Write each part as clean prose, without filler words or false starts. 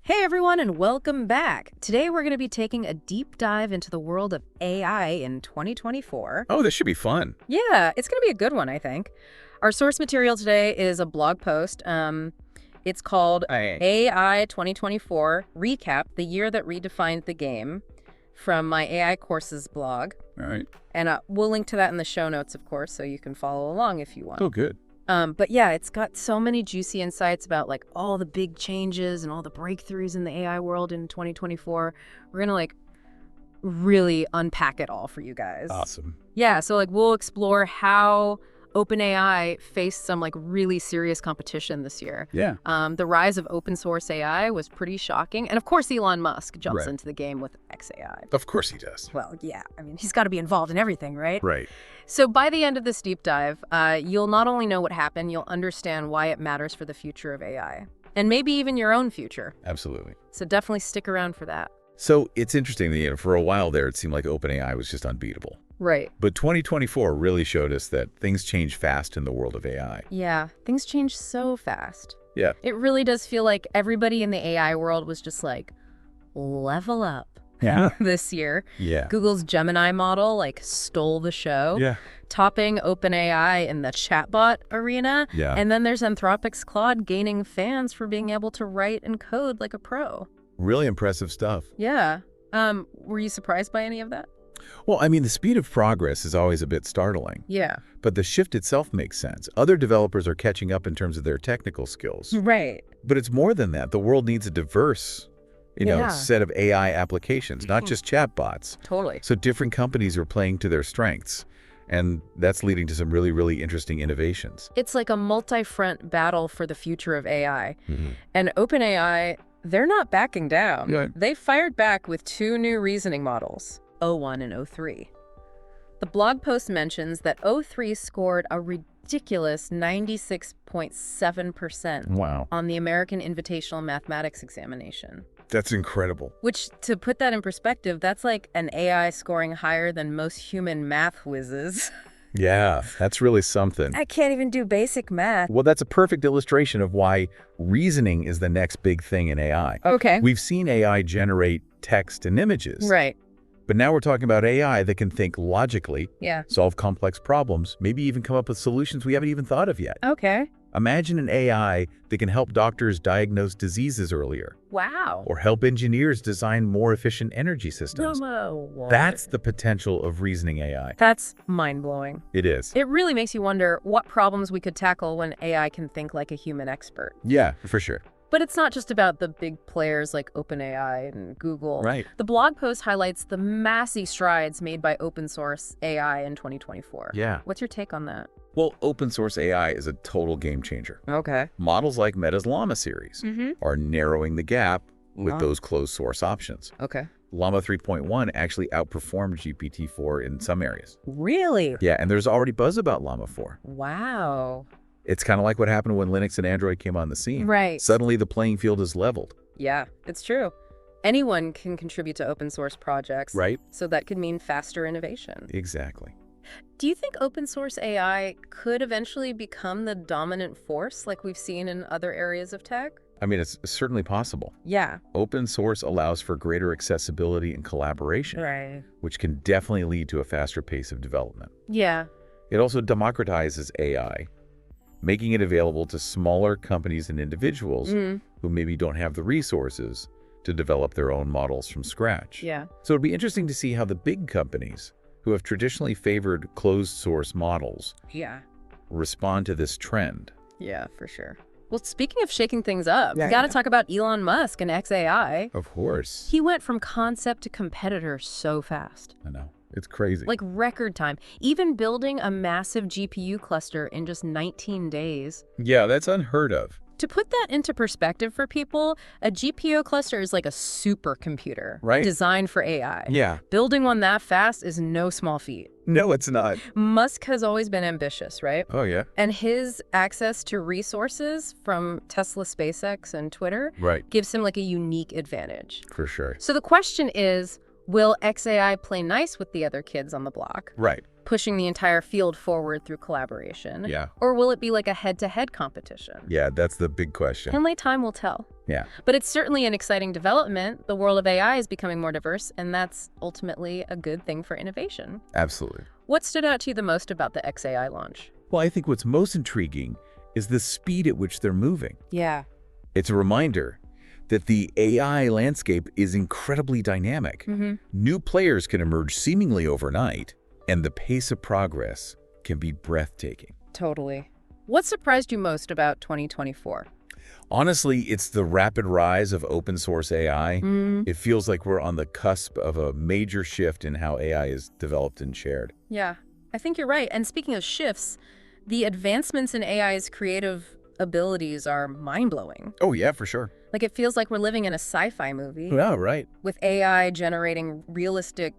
Hey everyone, and welcome back. Today we're going to be taking a deep dive into the world of AI in 2024. Oh, this should be fun. Yeah, it's going to be a good one, I think. Our source material today is a blog post. It's called AI 2024 Recap, the year that redefined the game, from my AI courses blog. All right. And we'll link to that in the show notes, of course, so you can follow along if you want. Oh, good. But yeah, it's got so many juicy insights about like all the big changes and all the breakthroughs in the AI world in 2024. We're gonna like really unpack it all for you guys. Awesome. Yeah, so like we'll explore how OpenAI faced some like really serious competition this year. Yeah. The rise of open source AI was pretty shocking. And of course, Elon Musk jumps Right. into the game with XAI. Of course he does. Well, yeah, I mean, he's got to be involved in everything, right? Right. So by the end of this deep dive, you'll not only know what happened, you'll understand why it matters for the future of AI. And maybe even your own future. Absolutely. So definitely stick around for that. So it's interesting that, for a while there, it seemed like OpenAI was just unbeatable. Right. But 2024 really showed us that things change fast in the world of AI. Yeah, things change so fast. Yeah. It really does feel like everybody in the AI world was just like, level up Yeah. this year. Yeah. Google's Gemini model like stole the show, Yeah. topping OpenAI in the chatbot arena. Yeah. And then there's Anthropic's Claude gaining fans for being able to write and code like a pro. Really impressive stuff. Yeah. Were you surprised by any of that? Well, I mean, the speed of progress is always a bit startling, Yeah. but the shift itself makes sense. Other developers are catching up in terms of their technical skills. Right. But it's more than that. The world needs a diverse, Yeah. set of AI applications, not just chatbots. Totally. So different companies are playing to their strengths, and that's leading to some really, really interesting innovations. It's like a multi-front battle for the future of AI. And OpenAI, they're not backing down. Yeah. They fired back with two new reasoning models, O1 and O3. The blog post mentions that O3 scored a ridiculous 96.7% Wow. on the American Invitational Mathematics Examination. That's incredible. Which, to put that in perspective, that's like an AI scoring higher than most human math whizzes. Yeah, that's really something. I can't even do basic math. Well, that's a perfect illustration of why reasoning is the next big thing in AI. Okay. We've seen AI generate text and images. Right. But now we're talking about AI that can think logically, Yeah. solve complex problems, maybe even come up with solutions we haven't even thought of yet. Okay. Imagine an AI that can help doctors diagnose diseases earlier, Wow. or help engineers design more efficient energy systems. That's the potential of reasoning AI. That's mind-blowing. It is. It really makes you wonder what problems we could tackle when AI can think like a human expert. Yeah, for sure. But it's not just about the big players like OpenAI and Google. Right. The blog post highlights the massive strides made by open source AI in 2024. Yeah. What's your take on that? Well, open source AI is a total game changer. Okay. Models like Meta's Llama series are narrowing the gap with Wow. those closed source options. Okay. Llama 3.1 actually outperformed GPT-4 in some areas. Really? Yeah, and there's already buzz about Llama 4. Wow. It's kind of like what happened when Linux and Android came on the scene. Right. Suddenly the playing field is leveled. Yeah, it's true. Anyone can contribute to open source projects. Right. So that could mean faster innovation. Exactly. Do you think open source AI could eventually become the dominant force like we've seen in other areas of tech? I mean, it's certainly possible. Yeah. Open source allows for greater accessibility and collaboration, Right. which can definitely lead to a faster pace of development. Yeah. It also democratizes AI, making it available to smaller companies and individuals who maybe don't have the resources to develop their own models from scratch. Yeah. So it'd be interesting to see how the big companies who have traditionally favored closed source models Yeah. respond to this trend. Yeah, for sure. Well, speaking of shaking things up, Yeah, we got to yeah. talk about Elon Musk and XAI. Of course. He went from concept to competitor so fast. I know. It's crazy. Like record time. Even building a massive GPU cluster in just 19 days. Yeah, that's unheard of. To put that into perspective for people, a GPU cluster is like a supercomputer Right. designed for AI. Yeah. Building one that fast is no small feat. No, it's not. Musk has always been ambitious, right? Oh, yeah. And his access to resources from Tesla, SpaceX, and Twitter Right. gives him like a unique advantage. For sure. So the question is, will XAI play nice with the other kids on the block? Right. pushing the entire field forward through collaboration? Yeah. Or will it be like a head-to-head competition? Yeah, that's the big question. Only time will tell. Yeah. But it's certainly an exciting development. The world of AI is becoming more diverse, and that's ultimately a good thing for innovation. Absolutely. What stood out to you the most about the XAI launch? Well, I think what's most intriguing is the speed at which they're moving. Yeah. It's a reminder that the AI landscape is incredibly dynamic. New players can emerge seemingly overnight, and the pace of progress can be breathtaking. Totally. What surprised you most about 2024? Honestly, it's the rapid rise of open source AI. It feels like we're on the cusp of a major shift in how AI is developed and shared. Yeah, I think you're right. And speaking of shifts, the advancements in AI's creative abilities are mind-blowing. Oh, yeah, for sure. Like, it feels like we're living in a sci-fi movie. Yeah, right. With AI generating realistic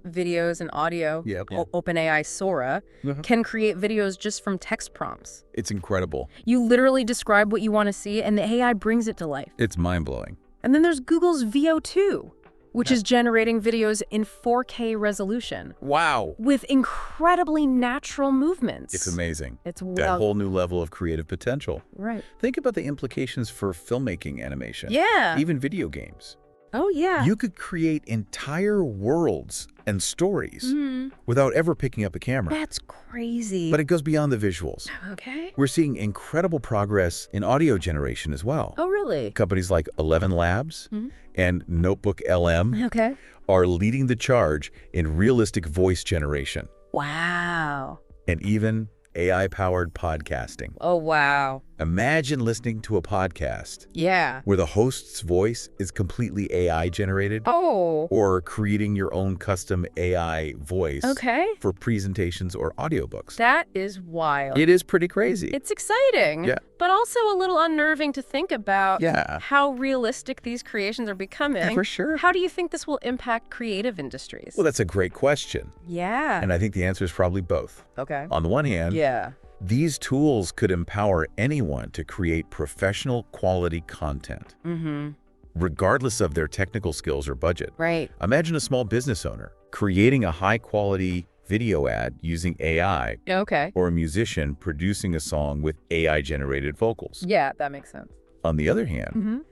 videos and audio. Yep. OpenAI Sora can create videos just from text prompts. It's incredible. You literally describe what you want to see, and the AI brings it to life. It's mind-blowing. And then there's Google's VO2, which is generating videos in 4K resolution. Wow. With incredibly natural movements. It's amazing. It's that whole new level of creative potential. Right. Think about the implications for filmmaking animation. Yeah. Even video games. Oh, yeah. You could create entire worlds and stories without ever picking up a camera. That's crazy. But it goes beyond the visuals. Okay. We're seeing incredible progress in audio generation as well. Oh, really? Companies like 11 Labs and Notebook LM are leading the charge in realistic voice generation. Wow. And even AI-powered podcasting. Oh, wow. Imagine listening to a podcast Yeah. where the host's voice is completely AI-generated. Oh. Or creating your own custom AI voice for presentations or audiobooks. That is wild. It is pretty crazy. It's exciting. Yeah. But also a little unnerving to think about how realistic these creations are becoming. Yeah, for sure. How do you think this will impact creative industries? Well, that's a great question. Yeah. And I think the answer is probably both. Okay. On the one hand, these tools could empower anyone to create professional quality content, regardless of their technical skills or budget. Right. Imagine a small business owner creating a high-quality video ad using AI, or a musician producing a song with AI-generated vocals. Yeah, that makes sense. On the other hand,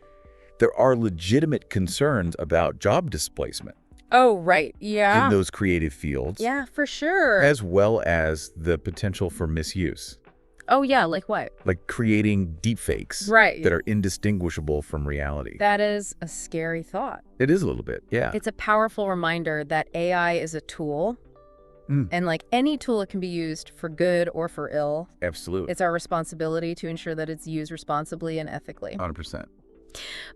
there are legitimate concerns about job displacement. Oh, right. Yeah. In those creative fields. Yeah, for sure. As well as the potential for misuse. Oh, yeah. Like what? Like creating deepfakes that are indistinguishable from reality. That is a scary thought. It is a little bit, yeah. It's a powerful reminder that AI is a tool. And like any tool, it can be used for good or for ill. Absolutely. It's our responsibility to ensure that it's used responsibly and ethically. 100%.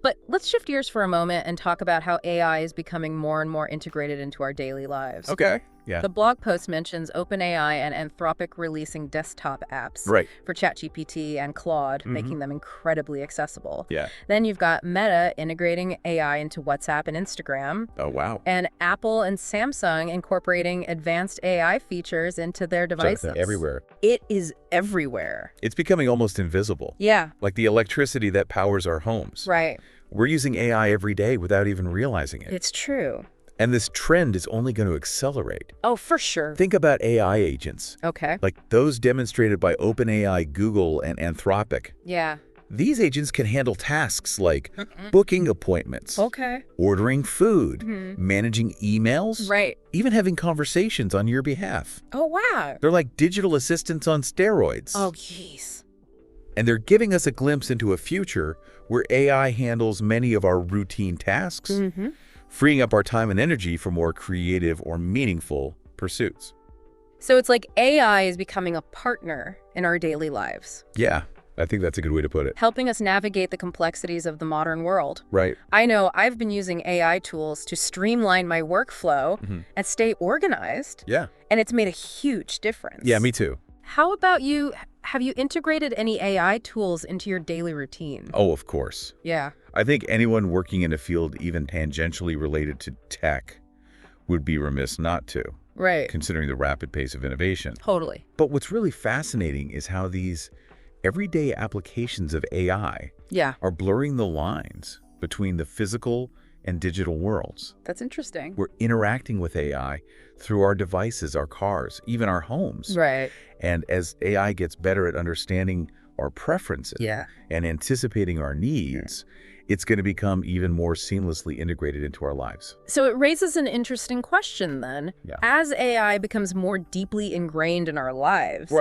But let's shift gears for a moment and talk about how AI is becoming more and more integrated into our daily lives. Okay. Yeah. The blog post mentions OpenAI and Anthropic releasing desktop apps for ChatGPT and Claude, making them incredibly accessible. Yeah. Then you've got Meta integrating AI into WhatsApp and Instagram. Oh, wow. And Apple and Samsung incorporating advanced AI features into their devices. Everywhere. It is everywhere. It's becoming almost invisible. Yeah. Like the electricity that powers our homes. Right. We're using AI every day without even realizing it. It's true. And this trend is only going to accelerate. Oh, for sure. Think about AI agents. Okay. Like those demonstrated by OpenAI, Google, and Anthropic. Yeah. These agents can handle tasks like booking appointments, ordering food, managing emails, even having conversations on your behalf. Oh, wow. They're like digital assistants on steroids. Oh, jeez. And they're giving us a glimpse into a future where AI handles many of our routine tasks, freeing up our time and energy for more creative or meaningful pursuits. So it's like AI is becoming a partner in our daily lives. Yeah, I think that's a good way to put it. Helping us navigate the complexities of the modern world. Right. I know I've been using AI tools to streamline my workflow and stay organized. Yeah. And it's made a huge difference. Yeah, me too. How about you? Have you integrated any AI tools into your daily routine? Oh, of course. Yeah. I think anyone working in a field even tangentially related to tech would be remiss not to. Right. Considering the rapid pace of innovation. Totally. But what's really fascinating is how these everyday applications of AI are blurring the lines between the physical and digital worlds. That's interesting. We're interacting with AI through our devices, our cars, even our homes. Right. And as AI gets better at understanding our preferences and anticipating our needs, it's going to become even more seamlessly integrated into our lives. So it raises an interesting question then. Yeah. As AI becomes more deeply ingrained in our lives,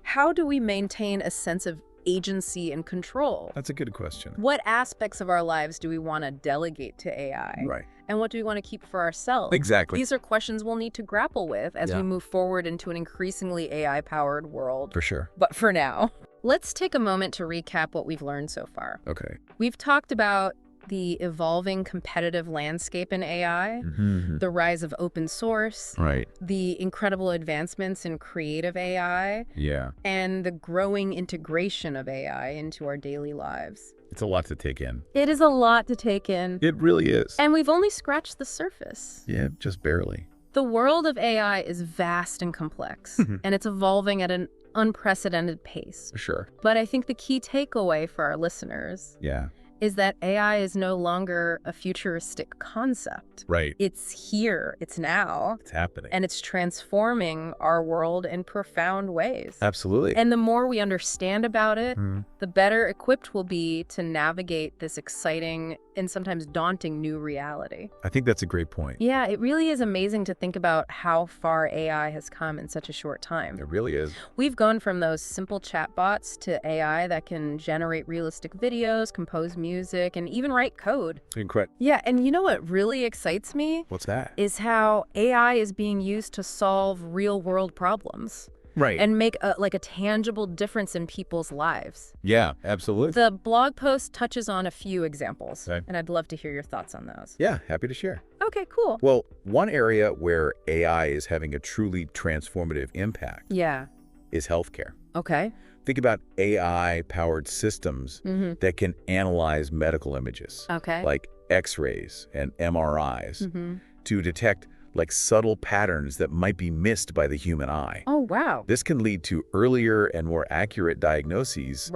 how do we maintain a sense of agency and control? That's a good question. What aspects of our lives do we want to delegate to AI? Right. And what do we want to keep for ourselves? Exactly. These are questions we'll need to grapple with as we move forward into an increasingly AI-powered world. For sure. But for now, let's take a moment to recap what we've learned so far. Okay. We've talked about the evolving competitive landscape in AI, the rise of open source, the incredible advancements in creative AI, and the growing integration of AI into our daily lives. It's a lot to take in. It is a lot to take in. It really is. And we've only scratched the surface. Yeah, just barely. The world of AI is vast and complex, and it's evolving at an unprecedented pace. For sure. But I think the key takeaway for our listeners is that AI is no longer a futuristic concept. Right. It's here, it's now. It's happening. And it's transforming our world in profound ways. Absolutely. And the more we understand about it, the better equipped we'll be to navigate this exciting and sometimes daunting new reality. I think that's a great point. Yeah, it really is amazing to think about how far AI has come in such a short time. It really is. We've gone from those simple chatbots to AI that can generate realistic videos, compose music, and even write code. Incredible. Yeah, and you know what really excites me? What's that? Is how AI is being used to solve real-world problems. Right. And make a tangible difference in people's lives. Yeah, absolutely. The blog post touches on a few examples, and I'd love to hear your thoughts on those. Yeah, happy to share. Okay, cool. Well, one area where AI is having a truly transformative impact is healthcare. Okay. Think about AI-powered systems that can analyze medical images, like X-rays and MRIs, to detect subtle patterns that might be missed by the human eye. Oh, wow. This can lead to earlier and more accurate diagnoses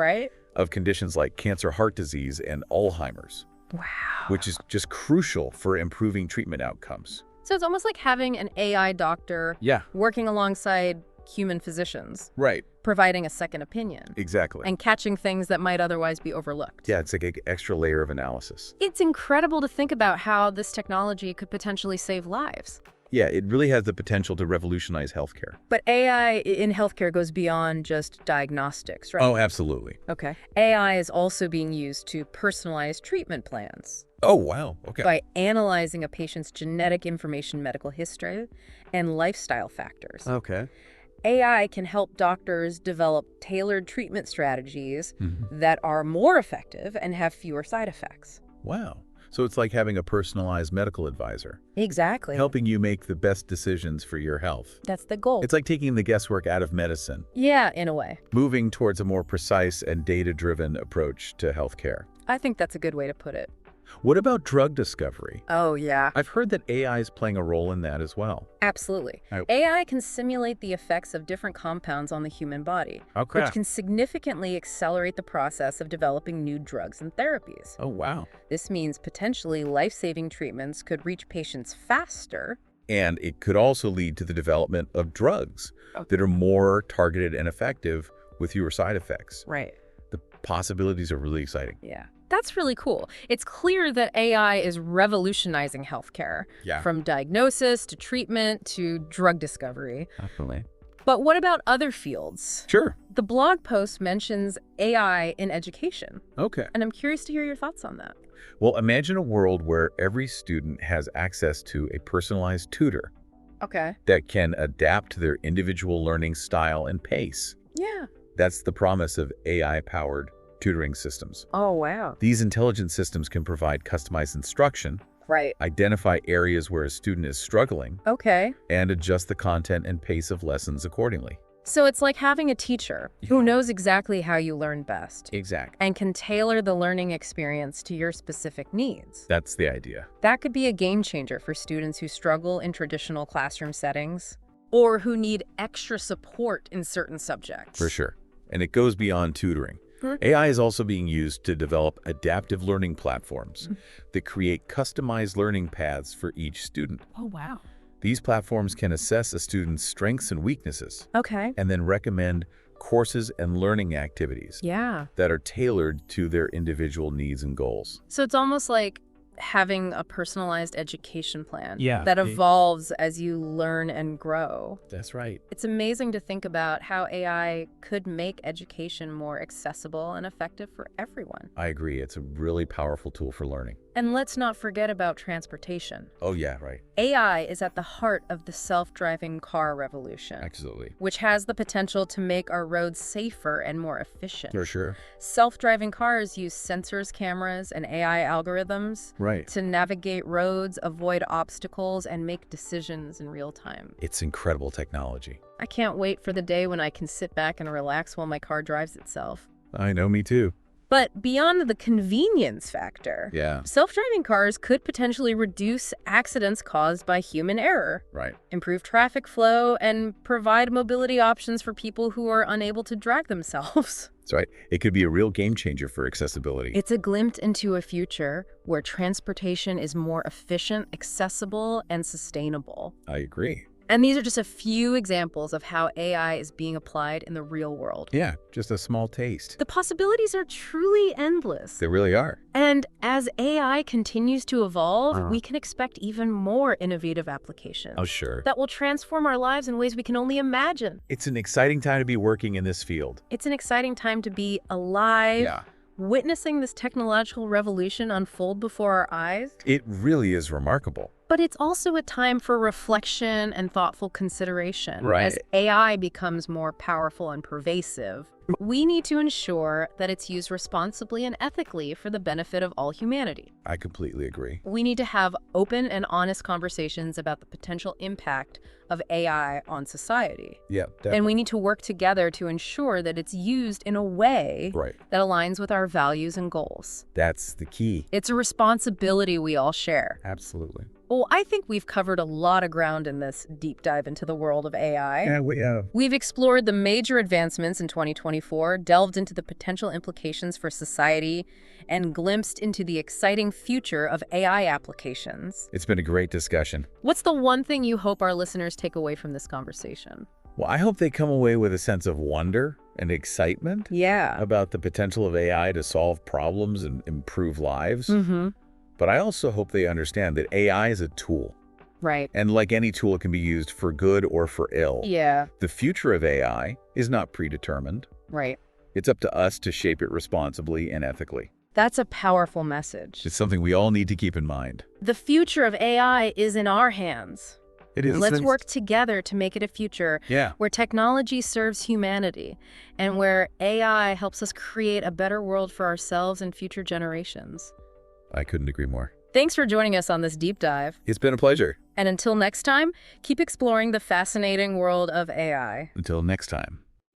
of conditions like cancer, heart disease, and Alzheimer's. Wow. Which is just crucial for improving treatment outcomes. So it's almost like having an AI doctor working alongside human physicians. Right. Providing a second opinion. Exactly. And catching things that might otherwise be overlooked. Yeah, it's like an extra layer of analysis. It's incredible to think about how this technology could potentially save lives. Yeah, it really has the potential to revolutionize healthcare. But AI in healthcare goes beyond just diagnostics, right? Oh, absolutely. Okay. AI is also being used to personalize treatment plans. Oh, wow. Okay. By analyzing a patient's genetic information, medical history, and lifestyle factors. Okay. AI can help doctors develop tailored treatment strategies that are more effective and have fewer side effects. Wow. So it's like having a personalized medical advisor. Exactly. Helping you make the best decisions for your health. That's the goal. It's like taking the guesswork out of medicine. Yeah, in a way. Moving towards a more precise and data-driven approach to healthcare. I think that's a good way to put it. What about drug discovery? Oh, yeah. I've heard that AI is playing a role in that as well. Absolutely. AI can simulate the effects of different compounds on the human body, which can significantly accelerate the process of developing new drugs and therapies. Oh, wow. This means potentially life-saving treatments could reach patients faster. And it could also lead to the development of drugs that are more targeted and effective with fewer side effects. Right. The possibilities are really exciting. Yeah. That's really cool. It's clear that AI is revolutionizing healthcare, from diagnosis to treatment to drug discovery. Definitely. But what about other fields? Sure. The blog post mentions AI in education. Okay. And I'm curious to hear your thoughts on that. Well, imagine a world where every student has access to a personalized tutor that can adapt to their individual learning style and pace. Yeah. That's the promise of AI-powered tutoring systems. Oh, wow. These intelligent systems can provide customized instruction, identify areas where a student is struggling, and adjust the content and pace of lessons accordingly. So it's like having a teacher who knows exactly how you learn best. Exactly. And can tailor the learning experience to your specific needs. That's the idea. That could be a game changer for students who struggle in traditional classroom settings or who need extra support in certain subjects. For sure. And it goes beyond tutoring. AI is also being used to develop adaptive learning platforms that create customized learning paths for each student. Oh, wow. These platforms can assess a student's strengths and weaknesses. Okay. And then recommend courses and learning activities that are tailored to their individual needs and goals. So it's almost like having a personalized education plan Yeah. that evolves as you learn and grow. That's right. It's amazing to think about how AI could make education more accessible and effective for everyone. I agree. It's a really powerful tool for learning. And let's not forget about transportation. Oh, yeah, right. AI is at the heart of the self-driving car revolution, Absolutely. which has the potential to make our roads safer and more efficient. For sure. Self-driving cars use sensors, cameras, and AI algorithms Right. to navigate roads, avoid obstacles, and make decisions in real time. It's incredible technology. I can't wait for the day when I can sit back and relax while my car drives itself. I know, me too. But beyond the convenience factor, Yeah. self-driving cars could potentially reduce accidents caused by human error, Right. improve traffic flow, and provide mobility options for people who are unable to drive themselves. That's right. It could be a real game changer for accessibility. It's a glimpse into a future where transportation is more efficient, accessible, and sustainable. I agree. And these are just a few examples of how AI is being applied in the real world. Yeah, just a small taste. The possibilities are truly endless. They really are. And as AI continues to evolve, we can expect even more innovative applications Oh, sure. that will transform our lives in ways we can only imagine. It's an exciting time to be working in this field. It's an exciting time to be alive, witnessing this technological revolution unfold before our eyes. It really is remarkable. But it's also a time for reflection and thoughtful consideration. Right. As AI becomes more powerful and pervasive, we need to ensure that it's used responsibly and ethically for the benefit of all humanity. I completely agree. We need to have open and honest conversations about the potential impact of AI on society. Yeah, definitely. And we need to work together to ensure that it's used in a way that aligns with our values and goals. That's the key. It's a responsibility we all share. Absolutely. Well, I think we've covered a lot of ground in this deep dive into the world of AI. Yeah, we have. We've explored the major advancements in 2024, delved into the potential implications for society, and glimpsed into the exciting future of AI applications. It's been a great discussion. What's the one thing you hope our listeners take away from this conversation? Well, I hope they come away with a sense of wonder and excitement about the potential of AI to solve problems and improve lives. But I also hope they understand that AI is a tool. Right. And like any tool, it can be used for good or for ill. Yeah. The future of AI is not predetermined. Right. It's up to us to shape it responsibly and ethically. That's a powerful message. It's something we all need to keep in mind. The future of AI is in our hands. It is. Let's work together to make it a future where technology serves humanity and where AI helps us create a better world for ourselves and future generations. I couldn't agree more. Thanks for joining us on this deep dive. It's been a pleasure. And until next time, keep exploring the fascinating world of AI. Until next time.